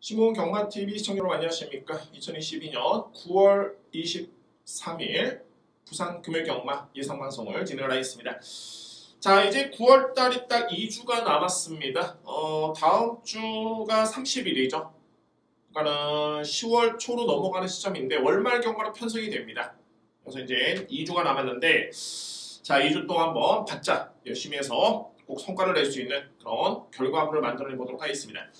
신문 경마TV 시청자 여러분 안녕하십니까. 2022년 9월 23일 부산 금요경마 예상방송을 진행을 하겠습니다. 자, 이제 9월달이 딱 2주가 남았습니다. 다음 주가 30일이죠. 그러니까는 10월 초로 넘어가는 시점인데 월말 경마로 편성이 됩니다. 그래서 이제 2주가 남았는데 자, 2주 동안 한번 바짝 열심히 해서 꼭 성과를 낼 수 있는 그런 결과물을 만들어 보도록 하겠습니다.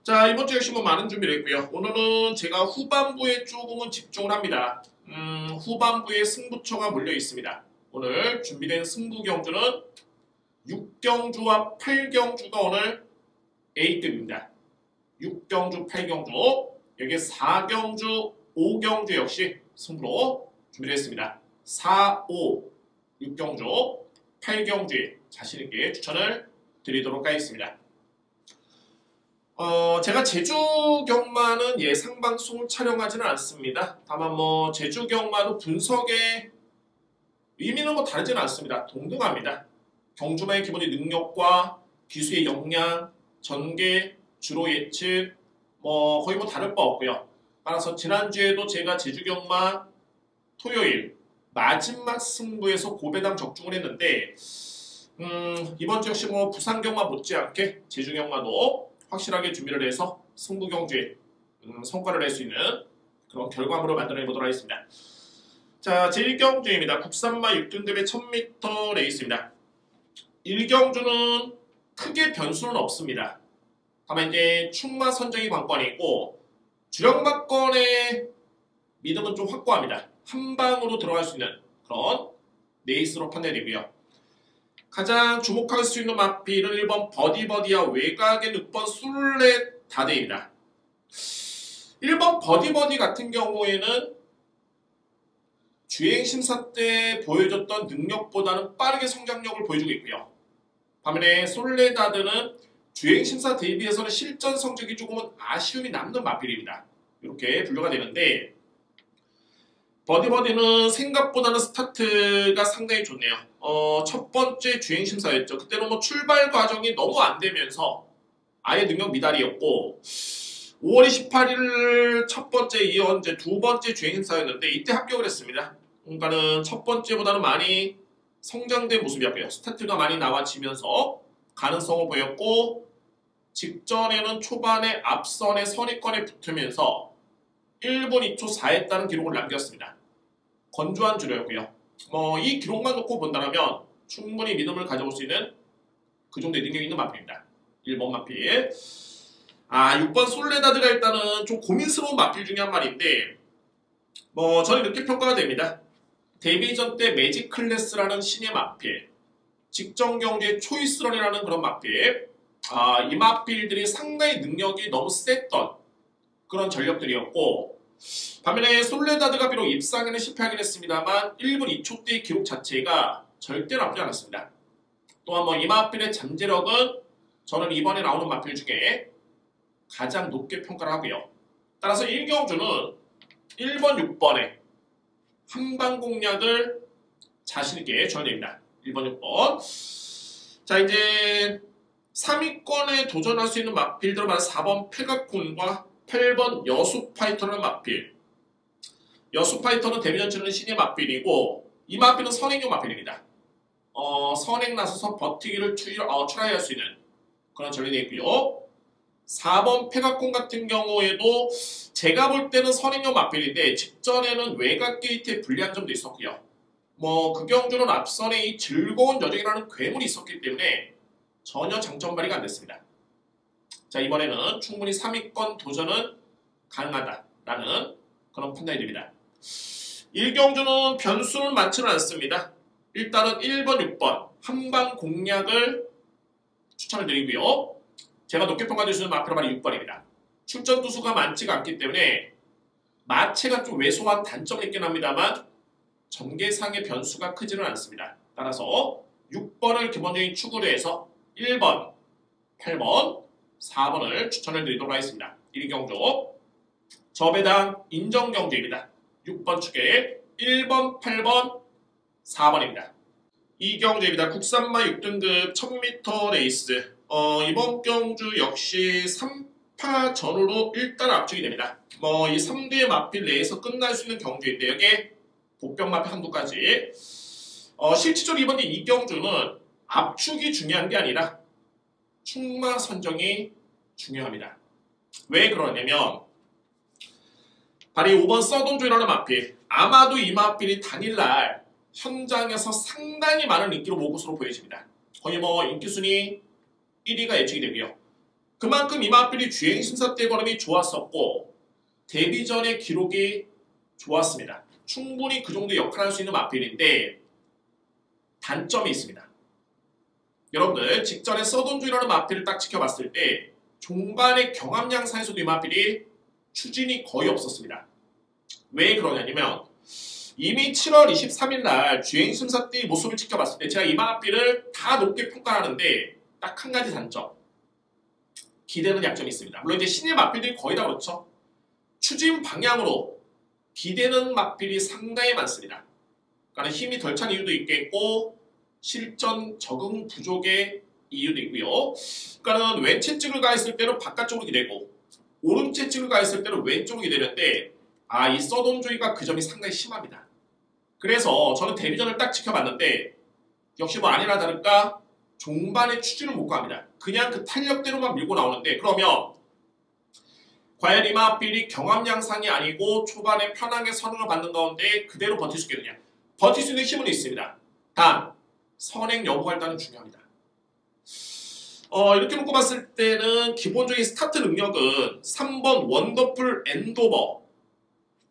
자, 이번 주 역시 많은 준비를 했고요. 오늘은 제가 후반부에 조금은 집중을 합니다. 후반부에 승부처가 몰려 있습니다. 오늘 준비된 승부 경주는 6경주와 8경주가 오늘 A급입니다. 6경주, 8경주, 여기에 4경주, 5경주 역시 승부로 준비를 했습니다. 4, 5, 6경주, 8경주에 자신있게 추천을 드리도록 하겠습니다. 제가 제주 경마는 예상 방송을 촬영하지는 않습니다. 다만 제주 경마도 분석의 의미는 다르지는 않습니다. 동등합니다. 경주마의 기본의 능력과 기수의 역량, 전개, 주로 예측 거의 다를 바 없고요. 따라서 지난주에도 제가 제주 경마 토요일 마지막 승부에서 고배당 적중을 했는데 이번 주 역시 부산 경마 못지않게 제주 경마도 확실하게 준비를 해서 승부 경주에 성과를 낼 수 있는 그런 결과물을 만들어 보도록 하겠습니다. 자, 제1경주입니다. 국산마 6등급의 1000m 레이스입니다. 1경주는 크게 변수는 없습니다. 다만 이제 충마 선정이 관건이고 주력마권의 믿음은 좀 확고합니다. 한 방으로 들어갈 수 있는 그런 레이스로 판단되고요. 가장 주목할 수 있는 마필은 1번 버디버디와 외곽의 6번 술렛 다대입니다. 1번 버디버디 같은 경우에는 주행심사 때 보여줬던 능력보다는 빠르게 성장력을 보여주고 있고요. 반면에 솔렛 다드는 주행심사 대비해서는 실전 성적이 조금은 아쉬움이 남는 마필입니다. 이렇게 분류가 되는데 버디버디는 생각보다는 스타트가 상당히 좋네요. 첫 번째 주행심사였죠. 그때는 출발 과정이 너무 안 되면서 아예 능력 미달이었고 5월 28일 첫 번째 이제 두 번째 주행심사였는데 이때 합격을 했습니다. 그러니까는 첫 번째보다는 많이 성장된 모습이었고요. 스타트가 많이 나와지면서 가능성을 보였고 직전에는 초반에 앞선의 선입권에 붙으면서 1분 2초 4했다는 기록을 남겼습니다. 건조한 주류였고요. 이 기록만 놓고 본다면 충분히 믿음을 가져볼 수 있는 그 정도의 능력이 있는 마필입니다. 1번 마필. 6번 솔레다드가 일단은 좀 고민스러운 마필 중에 한 마리인데 저는 이렇게 평가가 됩니다. 데뷔전 때 매직 클래스라는 신의 마필, 직전 경기의 초이스런이라는 그런 마필, 이 마필들이 상당히 능력이 너무 셌던 그런 전력들이었고 반면에 솔레다드가 비록 입상에는 실패하긴 했습니다만 1분 2초대의 기록 자체가 절대 나쁘지 않았습니다. 또한 이 마필의 잠재력은 저는 이번에 나오는 마필 중에 가장 높게 평가를 하고요. 따라서 1경주는 1번, 6번에 한방 공략을 자신있게 전해냅니다. 1번, 6번. 자, 이제 3위권에 도전할 수 있는 마필들은 4번 페가콘과 8번 여수파이터라는 마필. 여수파이터는 데뷔전 치르는 신의 마필이고 이 마필은 선행용 마필입니다. 선행 나서서 버티기를 출하할 수 있는 그런 전략이 있고요. 4번 페가콘 같은 경우에도 제가 볼 때는 선행용 마필인데 직전에는 외곽 게이트에 불리한 점도 있었고요. 그 경주는 앞선에 이 즐거운 여정이라는 괴물이 있었기 때문에 전혀 장점 발휘가 안 됐습니다. 자, 이번에는 충분히 3위권 도전은 가능하다라는 그런 판단이 됩니다. 1경주는 변수는 많지는 않습니다. 일단은 1번, 6번 한방 공략을 추천을 드리고요. 제가 높게 평가드릴 수 있는 마필은 바로 6번입니다. 출전 투수가 많지가 않기 때문에 마체가 좀 왜소한 단점이 있긴 합니다만 전개상의 변수가 크지는 않습니다. 따라서 6번을 기본적인 축으로 해서 1번, 8번, 4번을 추천을 드리도록 하겠습니다. 1경주 저배당 인정경주입니다. 6번 축에 1번, 8번, 4번입니다. 2경주입니다. 국산마 6등급 1000m 레이스. 이번 경주 역시 10파 전후로 일단 압축이 됩니다. 뭐 이 3대의 마필 내에서 끝날 수 있는 경주인데 여기에 복병 마필 한두 가지. 실질적으로 이번 이경주는 압축이 중요한 게 아니라 충마 선정이 중요합니다. 왜 그러냐면 바로 5번 서든조이라는 마필, 아마도 이 마필이 당일날 현장에서 상당히 많은 인기로 올 것으로 보여집니다. 거의 뭐 인기순위 1위가 예측이 되고요. 그만큼 이 마필이 주행심사 때 걸음이 좋았었고 데뷔 전의 기록이 좋았습니다. 충분히 그 정도 역할을 할 수 있는 마필인데 단점이 있습니다. 여러분들 직전에 서든조이라는 마필을 딱 지켜봤을 때 종반의 경합 양상에서도 이 마필이 추진이 거의 없었습니다. 왜 그러냐면 이미 7월 23일 날 주행심사 때의 모습을 지켜봤을 때 제가 이 마필을 다 높게 평가하는데 딱 한 가지 단점. 기대는 약점이 있습니다. 물론 이제 신의 마필들이 거의 다 그렇죠. 추진 방향으로 기대는 마필이 상당히 많습니다. 그러니까 힘이 덜 찬 이유도 있겠고 실전 적응 부족의 이유도 있고요. 그러니까 왼 채찍을 가했을 때는 바깥쪽으로 기대고 오른 채찍을 가했을 때는 왼쪽으로 기대는데 이 서든조이가 그 점이 상당히 심합니다. 그래서 저는 데뷔전을 딱 지켜봤는데 역시 뭐 아니나 다를까 종반의 추진을 못 가합니다. 그냥 그 탄력대로만 밀고 나오는데 그러면 과연 이 마필이 경합 양상이 아니고 초반에 편하게 선응을 받는 가운데 그대로 버틸 수 있겠느냐. 버틸 수 있는 힘은 있습니다. 단 선행 여부가 일단은 중요합니다. 이렇게 놓고 봤을 때는 기본적인 스타트 능력은 3번 원더풀 엔도버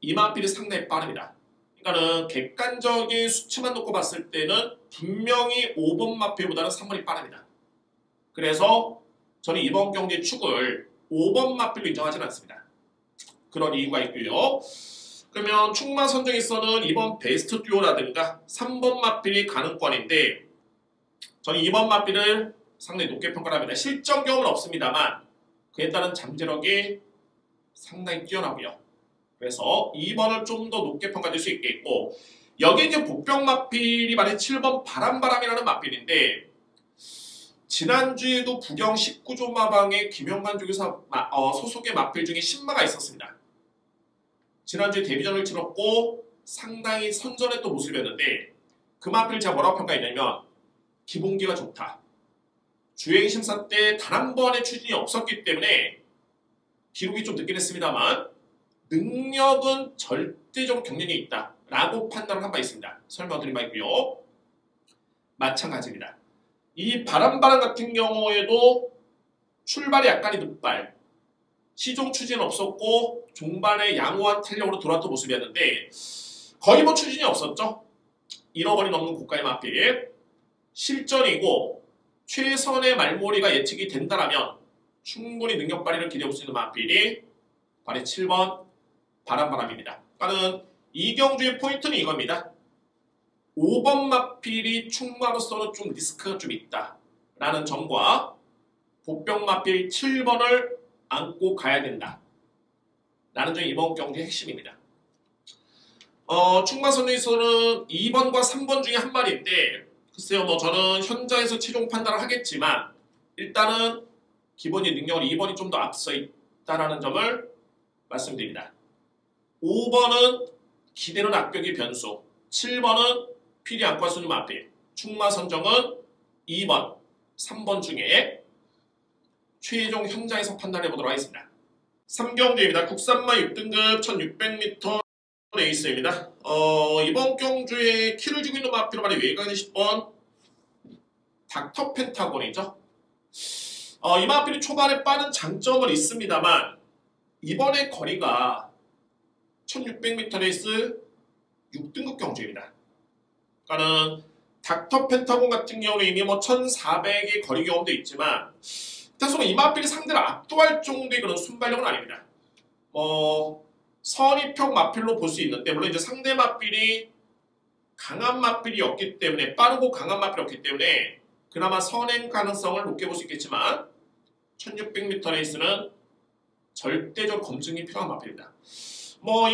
이 마필이 상당히 빠릅니다. 그러니까는 객관적인 수치만 놓고 봤을 때는 분명히 5번 마필보다는 3번이 빠릅니다. 그래서 저는 이번 경기의 축을 5번 마필로 인정하지는 않습니다. 그런 이유가 있고요. 그러면 충마 선정에서는 이번 베스트 듀오라든가 3번 마필이 가능권인데 저는 2번 마필을 상당히 높게 평가를 합니다. 실전 경험은 없습니다만 그에 따른 잠재력이 상당히 뛰어나고요. 그래서 2번을 좀 더 높게 평가될 수 있겠고 여기 이제 복병 마필이 만약 7번 바람바람이라는 마필인데 지난주에도 부경 19조 마방에 김영관 쪽에서 소속의 마필 중에 신마가 있었습니다. 지난주에 데뷔전을 치렀고 상당히 선전했던 모습이었는데 그 마필을 제가 뭐라고 평가했냐면 기본기가 좋다. 주행심사 때 단 한 번의 추진이 없었기 때문에 기록이 좀 늦긴 했습니다만 능력은 절대적으로 경련이 있다 라고 판단을 한 바 있습니다. 설명드린 바 있고요. 마찬가지입니다. 이 바람바람 같은 경우에도 출발이 약간의 늦발 시종 추진은 없었고 종반의 양호한 탄력으로 돌아왔던 모습이었는데 거의 뭐 추진이 없었죠. 잃어버린 없는 고가의 마필 실전이고 최선의 말몰이가 예측이 된다면 충분히 능력 발휘를 기대할 수 있는 마필이 바로 7번 바람바람입니다. 그러니까 이경주의 포인트는 이겁니다. 5번 마필이 충마로서는 좀 리스크가 좀 있다 라는 점과 복병 마필 7번을 안고 가야 된다 라는 점이 이번 경기의 핵심입니다. 충마 선정에서는 2번과 3번 중에 한 마리인데 글쎄요 뭐 저는 현장에서 최종 판단을 하겠지만 일단은 기본적인 능력은 2번이 좀 더 앞서 있다는 점을 말씀드립니다. 5번은 기대는 합격의 변수 7번은 필히 안고 할 수 있는 마필 충마 선정은 2번, 3번 중에 최종 현장에서 판단해 보도록 하겠습니다. 3경주입니다. 국산마 6등급 1600m 레이스입니다. 이번 경주에 키를 주고 있는 마필로 말해 외곽의 10번 닥터 펜타곤이죠. 이 마필이 초반에 빠른 장점은 있습니다만 이번에 거리가 1600m 레이스 6등급 경주입니다. 그러니까는 닥터 펜타곤 같은 경우는 이미 뭐 1400의 거리 경험도 있지만 일단 이 마필이 상대를 압도할 정도의 그런 순발력은 아닙니다. 선입형 마필로 볼 수 있는데 물론 이제 상대 마필이 강한 마필이었기 때문에 빠르고 강한 마필이었기 때문에 그나마 선행 가능성을 높게 볼 수 있겠지만 1600m 레이스는 절대적 검증이 필요한 마필입니다.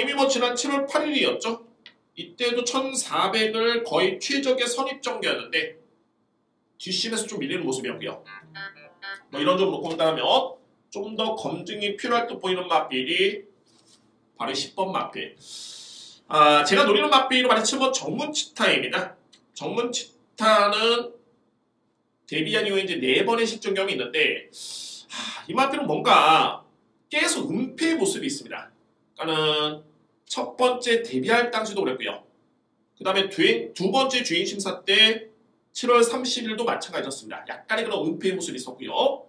이미 지난 7월 8일이었죠. 이때도 1400을 거의 최적의 선입 정도였는데 뒷심에서 좀 밀리는 모습이었고요. 이런 점을 놓고 본다면 좀 더 검증이 필요할 듯 보이는 맛필이 바로 10번 맛필. 제가 노리는 맛필로 말해치면 정문치타입니다. 정문치타는 데뷔한 이후에 이제 4번의 실전 경험이 있는데 이 맛필은 뭔가 계속 은폐의 모습이 있습니다. 그러니까는 첫 번째 데뷔할 당시도 그랬고요. 그 다음에 두 번째 주행 심사 때 7월 30일도 마찬가지였습니다. 약간의 그런 은폐의 모습이 있었고요.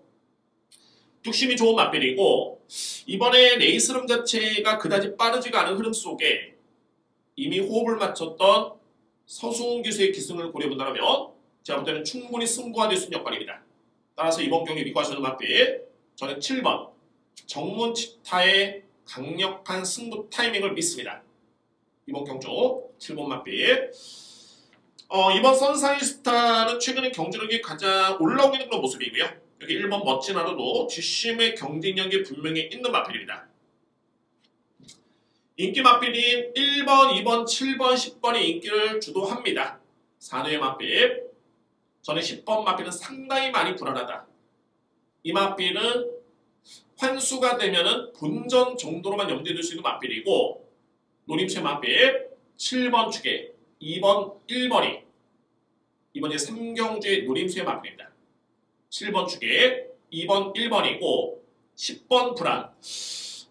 뚝심이 좋은 맛필이고 이번에 레이스 흐름 자체가 그다지 빠르지가 않은 흐름 속에 이미 호흡을 맞췄던 서수훈 기수의 기승을 고려본다면 제가 볼 때는 충분히 승부가 될 수 있는 역할입니다. 따라서 이번 경기 믿고 하시는 맛필 저는 7번 정문치타의 강력한 승부 타이밍을 믿습니다. 이번 경주 7번 맛필. 이번 선사인스타는 최근에 경주력이 가장 올라오고 있는 그런 모습이고요. 여기 1번 멋진 하루도 뒷심의 경쟁력이 분명히 있는 맛필입니다. 인기 맛필인 1번, 2번, 7번, 10번이 인기를 주도합니다. 4뇌의 맛필. 저는 10번 맛필은 상당히 많이 불안하다. 이 맛필은 환수가 되면은 본전 정도로만 염두에 둘 수 있는 맛필이고 노림수의 맛필 7번 축에 2번, 1번이 이번 이제 3경주의 노림수의 맛필입니다. 7번 축에 2번, 1번이고 10번 불안.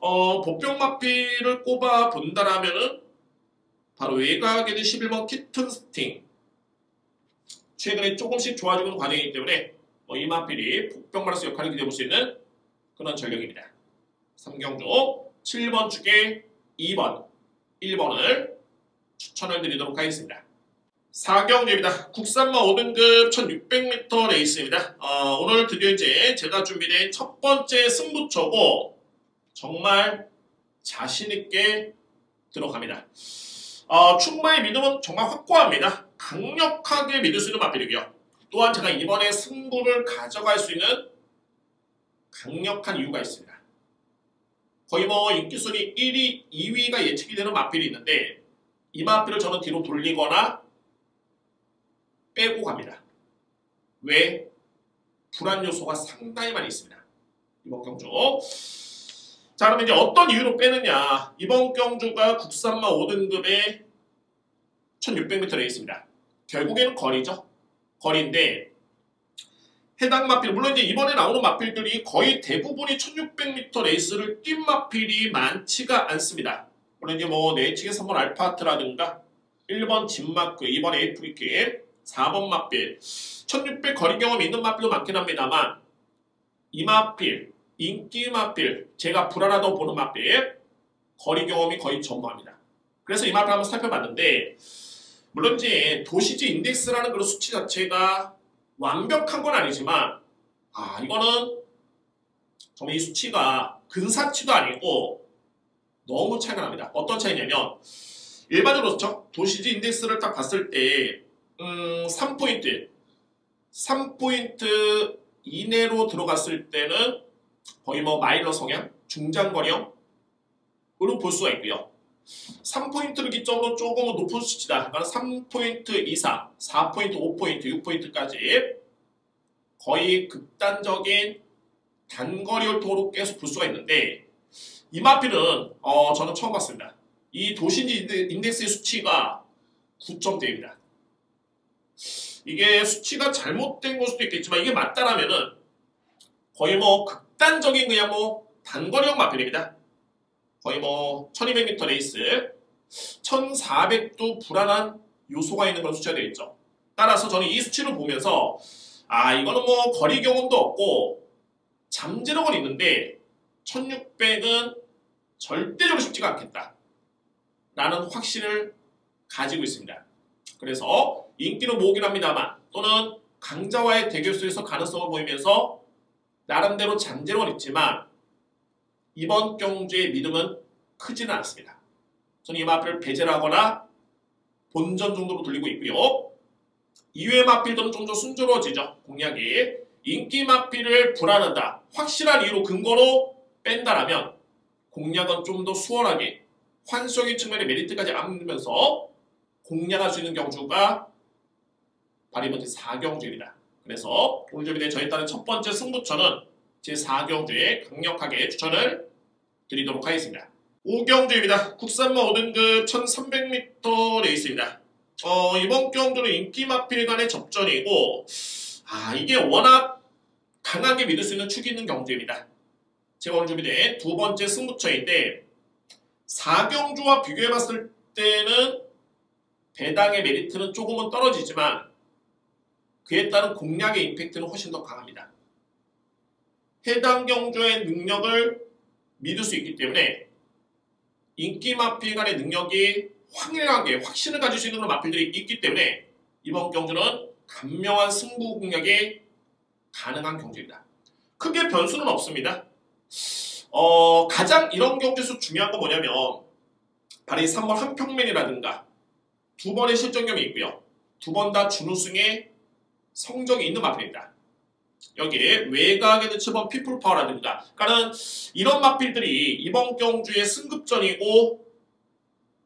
복병 맛필을 꼽아 본다라면은 바로 외곽에 있는 11번 키튼스팅. 최근에 조금씩 좋아지고 있는 과정이기 때문에 이 맛필이 복병 바라스 역할을 기대해 볼 수 있는 그런 전력입니다. 3경주 7번 축에 2번, 1번을 추천을 드리도록 하겠습니다. 4경주입니다. 국산마 5등급 1600m 레이스입니다. 오늘 드디어 이제 제가 준비된 첫 번째 승부처고 정말 자신있게 들어갑니다. 충마의 믿음은 정말 확고합니다. 강력하게 믿을 수 있는 맛필이고요. 또한 제가 이번에 승부를 가져갈 수 있는 강력한 이유가 있습니다. 거의 인기순위 1위, 2위가 예측이 되는 맛필이 있는데 이 맛필을 저는 뒤로 돌리거나 빼고 갑니다. 왜? 불안 요소가 상당히 많이 있습니다. 이번 경주. 자, 그러면 이제 어떤 이유로 빼느냐. 이번 경주가 국산마 5등급의 1600m 레이스입니다. 결국에는 거리죠. 거리인데 해당 마필, 물론 이제 이번에 나오는 마필들이 거의 대부분이 1600m 레이스를 뛴 마필이 많지가 않습니다. 물론 이제 내측의 3번 알파트라든가 1번 진마크, 2번 에이프리키, 4번 마필, 1600 거리 경험이 있는 마필도 많긴 합니다만 이 마필, 인기 마필, 제가 불안하다고 보는 마필, 거리 경험이 거의 전무합니다. 그래서 이 마필 한번 살펴봤는데 물론 이제 도시지 인덱스라는 그런 수치 자체가 완벽한 건 아니지만 이거는 정말 이 수치가 근사치도 아니고 너무 차이가 납니다. 어떤 차이냐면 일반적으로 그렇죠? 도시지 인덱스를 딱 봤을 때 3포인트 이내로 들어갔을 때는 거의 마일러 성향, 중장거리형으로 볼 수가 있고요. 3포인트를 기점으로 조금은 높은 수치다. 그러니까 3포인트 이상, 4포인트, 5포인트, 6포인트까지 거의 극단적인 단거리 홀통으로 계속 볼 수가 있는데 이 마필은 저는 처음 봤습니다. 이 도시지 인덱스의 수치가 9점대입니다. 이게 수치가 잘못된 걸 수도 있겠지만 이게 맞다라면은 거의 극단적인 그냥 단거리형 마필입니다. 거의 1200m 레이스 1400도 불안한 요소가 있는 그런 수치가 되겠죠. 따라서 저는 이 수치를 보면서 이거는 거리 경험도 없고 잠재력은 있는데 1600은 절대적으로 쉽지가 않겠다 라는 확신을 가지고 있습니다. 그래서 인기는 모으긴 합니다만 또는 강자와의 대결 속에서 가능성을 보이면서 나름대로 잠재력은 있지만 이번 경주의 믿음은 크지는 않습니다. 저는 이 마필을 배제를 하거나 본전 정도로 돌리고 있고요. 이외의 마필들은 좀 더 순조로워지죠. 공략이. 인기 마필을 불안하다. 확실한 이유로 근거로 뺀다라면 공략은 좀 더 수월하게 환수적인 측면의 메리트까지 안으면서 공략할 수 있는 경주가 바로 이번 주 4경주입니다. 그래서 오늘 준비된 저에 따른 첫 번째 승부처는 제4경주에 강력하게 추천을 드리도록 하겠습니다. 5경주입니다. 국산마 5등급 1300m 레이스입니다. 이번 경주는 인기 마필 간의 접전이고 이게 워낙 강하게 믿을 수 있는 축이 있는 경주입니다. 제가 오늘 준비된 두 번째 승부처인데 4경주와 비교해봤을 때는 배당의 메리트는 조금은 떨어지지만 그에 따른 공략의 임팩트는 훨씬 더 강합니다. 해당 경주의 능력을 믿을 수 있기 때문에 인기 마필 간의 능력이 확실하게 확신을 가질 수 있는 그런 마필들이 있기 때문에 이번 경주는 간명한 승부 공략이 가능한 경주입니다. 크게 변수는 없습니다. 가장 이런 경주에서 중요한 건 뭐냐면 바로 이 3번 한평맨이라든가 두 번의 실전경이 있고요. 두 번 다 준우승의 성적이 있는 마필입니다. 여기에 외곽에는 7번 피플파워라든가 그러니까는 이런 마필들이 이번 경주의 승급전이고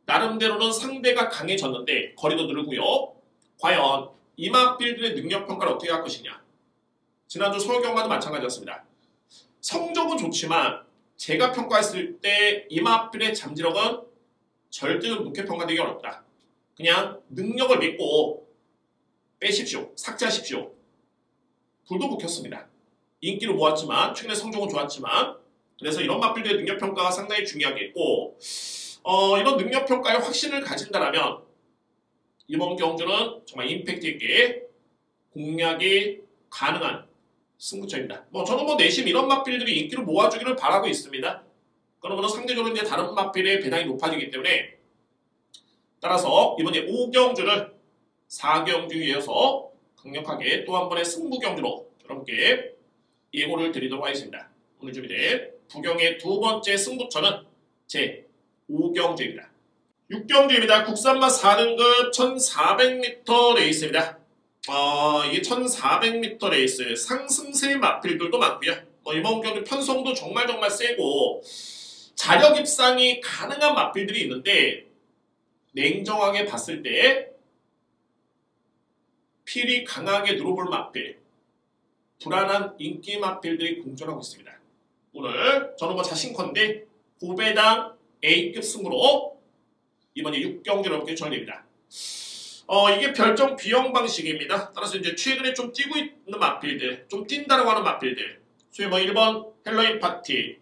나름대로는 상대가 강해졌는데 거리도 늘고요. 과연 이 마필들의 능력평가를 어떻게 할 것이냐. 지난주 서울경마도 마찬가지였습니다. 성적은 좋지만 제가 평가했을 때 이 마필의 잠재력은 절대로 높게 평가되기 어렵다. 그냥 능력을 믿고 빼십시오. 삭제하십시오. 불도 붙였습니다. 인기를 모았지만 최근에 성적은 좋았지만 그래서 이런 마필들의 능력평가가 상당히 중요하겠고 이런 능력평가에 확신을 가진다면 이번 경주는 정말 임팩트 있게 공략이 가능한 승부처입니다. 저는 내심 이런 마필들이 인기를 모아주기를 바라고 있습니다. 그러면 상대적으로 이제 다른 마필의 배당이 높아지기 때문에 따라서 이번에 5경주를 4경주에 이어서 강력하게 또 한 번의 승부 경주로 여러분께 예고를 드리도록 하겠습니다. 오늘 준비된 부경의 두 번째 승부처는 제 5경주입니다. 6경주입니다. 국산마 4등급 1400m 레이스입니다. 이게 1400m 레이스 상승세 마필들도 많고요. 이번 경주 편성도 정말 세고 자력 입상이 가능한 마필들이 있는데 냉정하게 봤을 때 필이 강하게 들어볼 마필, 불안한 인기 마필들이 공존하고 있습니다. 오늘 저는 자신컨대 고배당 A급 승으로 이번에 6경기를 여러분께 전해드립니다. 이게 별점 비용 방식입니다. 따라서 이제 최근에 좀 뛰고 있는 마필들, 좀 뛴다라고 하는 마필들, 소위 1번 헬로윈 파티,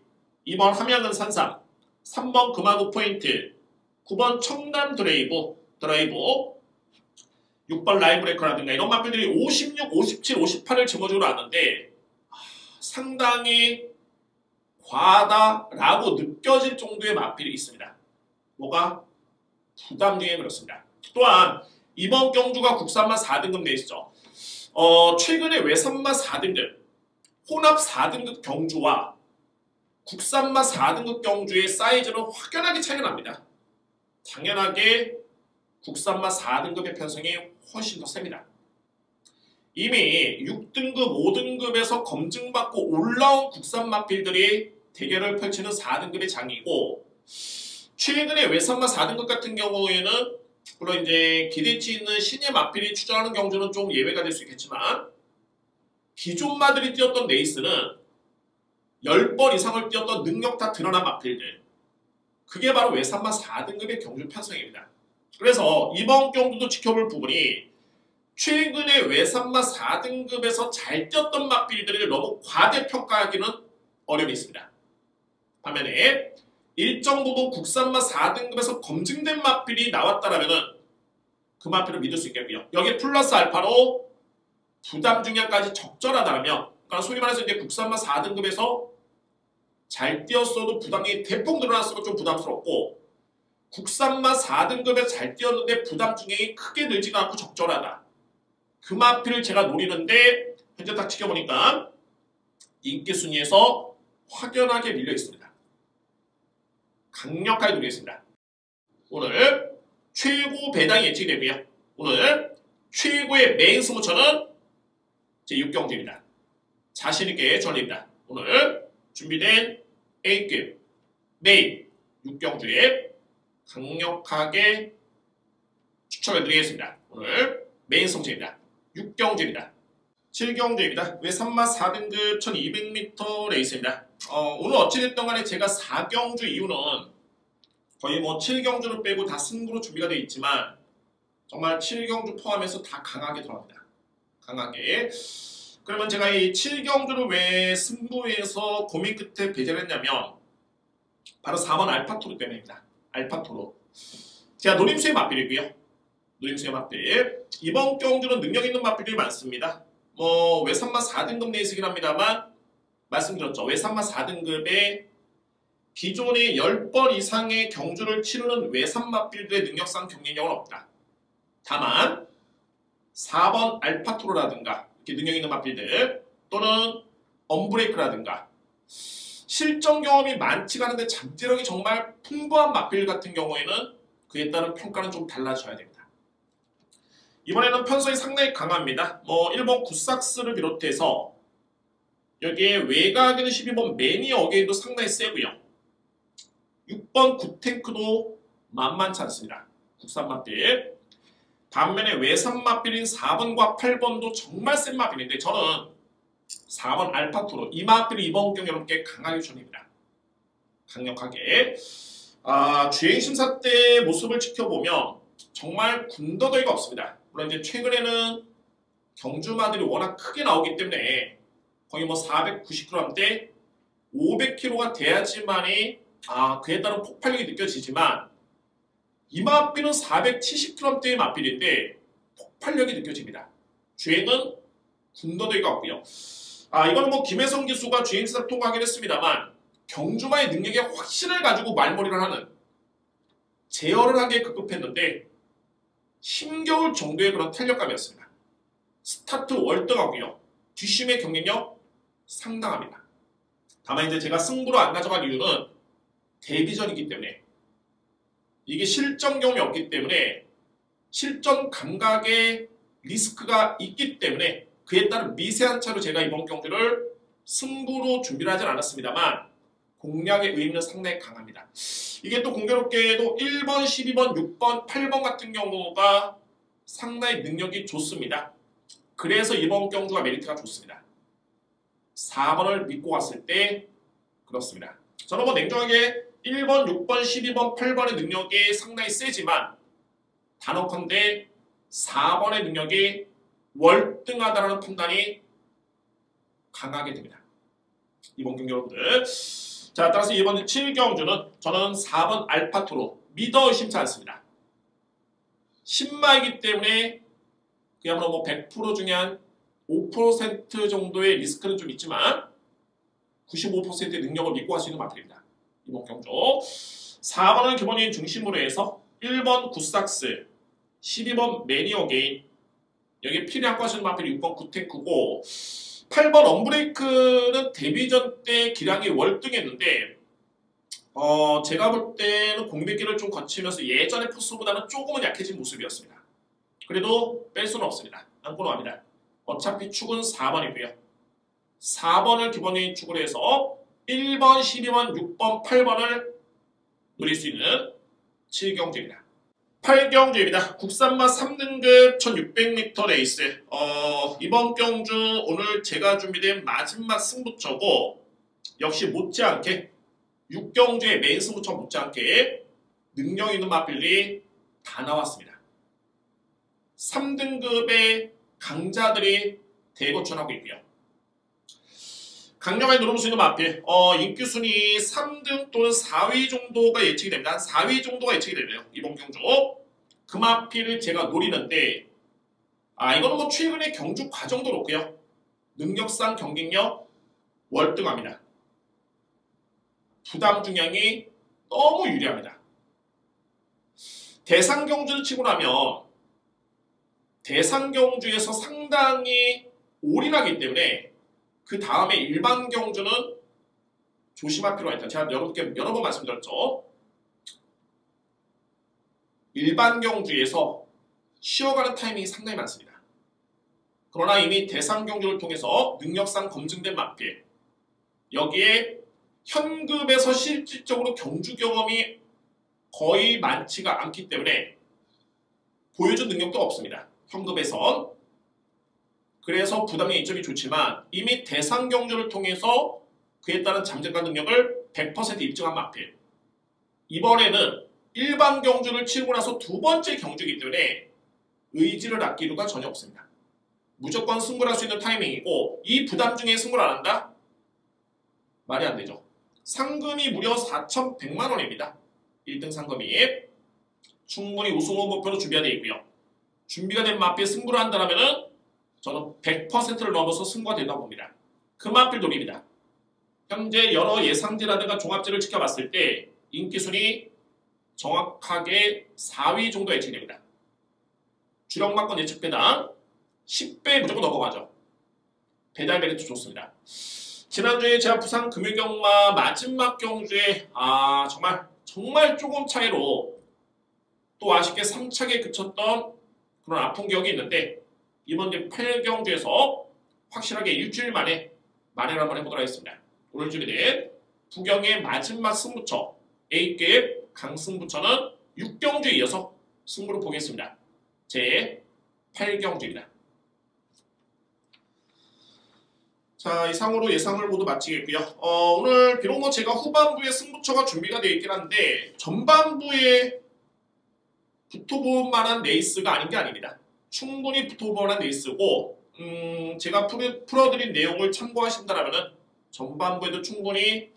2번 함양은 산삼, 3번 금화구 포인트, 9번 청담 드라이브, 6번 라이브레이커라든가 이런 마필들이 56, 57, 58을 제모적으로 왔는데 상당히 과하다라고 느껴질 정도의 마필이 있습니다. 뭐가? 부담 중에 그렇습니다. 또한 이번 경주가 국산마 4등급 레이스죠. 최근에 외산마 4등급, 혼합 4등급 경주와 국산마 4등급 경주의 사이즈는 확연하게 차이가 납니다. 당연하게 국산마 4등급의 편성이 훨씬 더 셉니다. 이미 6등급, 5등급에서 검증받고 올라온 국산 마필들이 대결을 펼치는 4등급의 장이고 최근에 외산마 4등급 같은 경우에는 물론 이제 기대치 있는 신예 마필이 출전하는 경주는 좀 예외가 될 수 있겠지만 기존 마들이 뛰었던 레이스는 10번 이상을 뛰었던 능력 다 드러난 마필들, 그게 바로 외산마 4등급의 경주 편성입니다. 그래서 이번 경주도 지켜볼 부분이 최근에 외산마 4등급에서 잘 뛰었던 마필들을 너무 과대평가하기는 어려움이 있습니다. 반면에 일정 부분 국산마 4등급에서 검증된 마필이 나왔다라면 그 마필을 믿을 수 있겠고요. 여기에 플러스 알파로 부담 중량까지 적절하다면, 그러니까 소위 말해서 이제 국산마 4등급에서 잘 뛰었어도 부담이 대폭 늘어났으면 좀 부담스럽고 국산마 4등급에 잘 뛰었는데 부담 중량이 크게 늘지가 않고 적절하다. 그 마필을 제가 노리는데 현재 딱 지켜보니까 인기 순위에서 확연하게 밀려 있습니다. 강력하게 노리겠습니다. 오늘 최고 배당이 예측이 되고요. 오늘 최고의 메인 스무처는 제 6경주입니다. 자신있게 전립니다. 오늘 준비된 A급 메인 6경주에 강력하게 추천을 드리겠습니다. 오늘 메인 성체입니다. 6경주입니다. 7경주입니다. 외산마 4등급 1200m 레이스입니다. 오늘 어찌됐든 간에 제가 4경주 이후는 거의 뭐 7경주를 빼고 다 승부로 준비가 되어 있지만 정말 7경주 포함해서 다 강하게 들어갑니다. 강하게. 그러면 제가 이 7경주를 왜 승부에서 고민 끝에 배제를 했냐면 바로 4번 알파토르 때문입니다. 알파토르. 제가 노림수의 맞빌이고요. 노림수의 맞빌. 이번 경주는 능력 있는 맞빌이 많습니다. 뭐 외산마 4등급 레이스긴 합니다만 말씀드렸죠. 외산마 4등급에 기존의 10번 이상의 경주를 치르는 외산마필들의 능력상 경쟁력은 없다. 다만 4번 알파토르라든가 이렇게 능력 있는 마필들 또는 언브레이크라든가 실전 경험이 많지가 않은데 잠재력이 정말 풍부한 마필 같은 경우에는 그에 따른 평가는 좀 달라져야 됩니다. 이번에는 편성이 상당히 강합니다. 뭐 1번 굿삭스를 비롯해서 여기에 외곽에는 12번 매니 어게인도 상당히 세고요. 6번 굿탱크도 만만치 않습니다. 국산 마필. 반면에 외산 마필인 4번과 8번도 정말 센 마필인데 저는 4번 알파토르 이 마필을 이번 경기 여러분께 강하게 추천합니다. 강력하게. 주행심사 때 모습을 지켜보면 정말 군더더기가 없습니다. 물론 이제 최근에는 경주마들이 워낙 크게 나오기 때문에 거의 뭐 490kg대 500kg가 돼야지만이 그에 따른 폭발력이 느껴지지만 이 마필은 470kg대의 마필인데 폭발력이 느껴집니다. 주행은 군더더기가 없고요. 이거는 뭐 김혜성 기수가 주행시사를 통과하긴 했습니다만 경주마의 능력에 확신을 가지고 말머리를 하는 제어를 하기에 급급했는데 힘겨울 정도의 그런 탄력감이었습니다. 스타트 월등하고요. 뒷심의 경쟁력 상당합니다. 다만 이제 제가 승부로 안 가져간 이유는 데뷔전이기 때문에 이게 실전 경험이 없기 때문에 실전 감각의 리스크가 있기 때문에 그에 따른 미세한 차로 제가 이번 경주를 승부로 준비를 하진 않았습니다만 공략의 의미는 상당히 강합니다. 이게 또 공교롭게도 1번, 12번, 6번, 8번 같은 경우가 상당히 능력이 좋습니다. 그래서 이번 경주가 메리트가 좋습니다. 4번을 믿고 갔을 때 그렇습니다. 저는 뭐 냉정하게 1번, 6번, 12번, 8번의 능력이 상당히 세지만 단언컨대 4번의 능력이 월등하다는 판단이 강하게 됩니다. 이번 경기 여러분들. 자, 따라서 이번 7경주는 저는 4번 알파토르 믿어 의심치 않습니다. 신마이기 때문에 그야말로 뭐 100% 중에 한 5% 정도의 리스크는 좀 있지만 95%의 능력을 믿고 할 수 있는 마필입니다. 이번 경주 4번은 기본인 중심으로 해서 1번 굿삭스 12번 매니어게인 여기 필요한 것은 마필 6번 굿탱크고 8번 언브레이크는 데뷔전 때 기량이 월등했는데 제가 볼 때는 공백기를 좀 거치면서 예전의 포스보다는 조금은 약해진 모습이었습니다. 그래도 뺄 수는 없습니다. 안고 나갑니다. 어차피 축은 4번이고요. 4번을 기본적인 축으로 해서 1번, 12번, 6번, 8번을 노릴 수 있는 7경주입니다. 8경주입니다. 국산마 3등급 1600m 레이스. 이번 경주 오늘 제가 준비된 마지막 승부처고 역시 못지않게 6경주의 메인 승부처 못지않게 능력 있는 마필이 다 나왔습니다. 3등급의 강자들이 대거천하고 있고요. 강력하게 누를 수 있는 마필 인기 순위 3등 또는 4위 정도가 예측이 됩니다. 한 4위 정도가 예측이 되네요. 이번 경주 그 마필을 제가 노리는데 이거는 뭐 최근의 경주 과정도 그렇고요. 능력상 경쟁력 월등합니다. 부담 중량이 너무 유리합니다. 대상 경주를 치고 나면 대상 경주에서 상당히 올인하기 때문에 그 다음에 일반 경주는 조심할 필요가 있다. 제가 여러분께 여러 번 말씀드렸죠. 일반 경주에서 쉬어가는 타이밍이 상당히 많습니다. 그러나 이미 대상 경주를 통해서 능력상 검증된 마필 여기에 현급에서 실질적으로 경주 경험이 거의 많지가 않기 때문에 보여준 능력도 없습니다. 현급에선 그래서 부담의 이점이 좋지만 이미 대상 경주를 통해서 그에 따른 잠재가 능력을 100% 입증한 마필. 이번에는 일반 경주를 치르고 나서 두 번째 경주이기 때문에 의지를 아낄 이유가 전혀 없습니다. 무조건 승부를 할 수 있는 타이밍이고 이 부담 중에 승부를 안 한다? 말이 안 되죠. 상금이 무려 4,100만 원입니다. 1등 상금이. 충분히 우승후 목표로 준비가 되어 있고요. 준비가 된 마필 승부를 한다면 저는 100%를 넘어서 승부가 된다고 봅니다. 그 마필 돌입니다. 현재 여러 예상제라든가 종합제를 지켜봤을 때 인기순위 정확하게 4위 정도 예측됩니다. 주력만권 예측 배당 10배 무조건 넘어가죠. 배달 메리트 좋습니다. 지난주에 제가 부산 금일경마 마지막 경주에 정말 조금 차이로 또 아쉽게 3착에 그쳤던 그런 아픈 기억이 있는데 이번 8경주에서 확실하게 일주일 만에 만회를 한번 해보도록 하겠습니다. 오늘 준비된 부경의 마지막 승부처 A급 강승부처는 6경주에 이어서 승부를 보겠습니다. 제 8경주입니다. 자, 이상으로 예상을 모두 마치겠고요. 오늘 비록 제가 후반부에 승부처가 준비가 되어 있긴 한데 전반부에 붙어볼 만한 레이스가 아닌 게 아닙니다. 충분히 붙어볼 만한 레이스고 제가 풀어드린 내용을 참고하신다면 전반부에도 충분히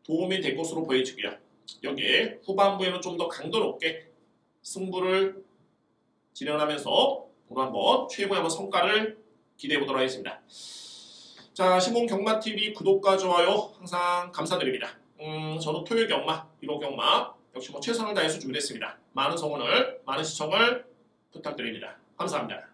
도움이 될 것으로 보여지고요. 여기에 후반부에는 좀 더 강도 높게 승부를 진행하면서 오늘 한번 최고의 한번 성과를 기대해 보도록 하겠습니다. 자, 신봉 경마TV 구독과 좋아요 항상 감사드립니다. 저는 토요일 경마, 1호 경마 역시 최선을 다해서 준비했습니다. 많은 성원을, 많은 시청을 부탁드립니다. 감사합니다.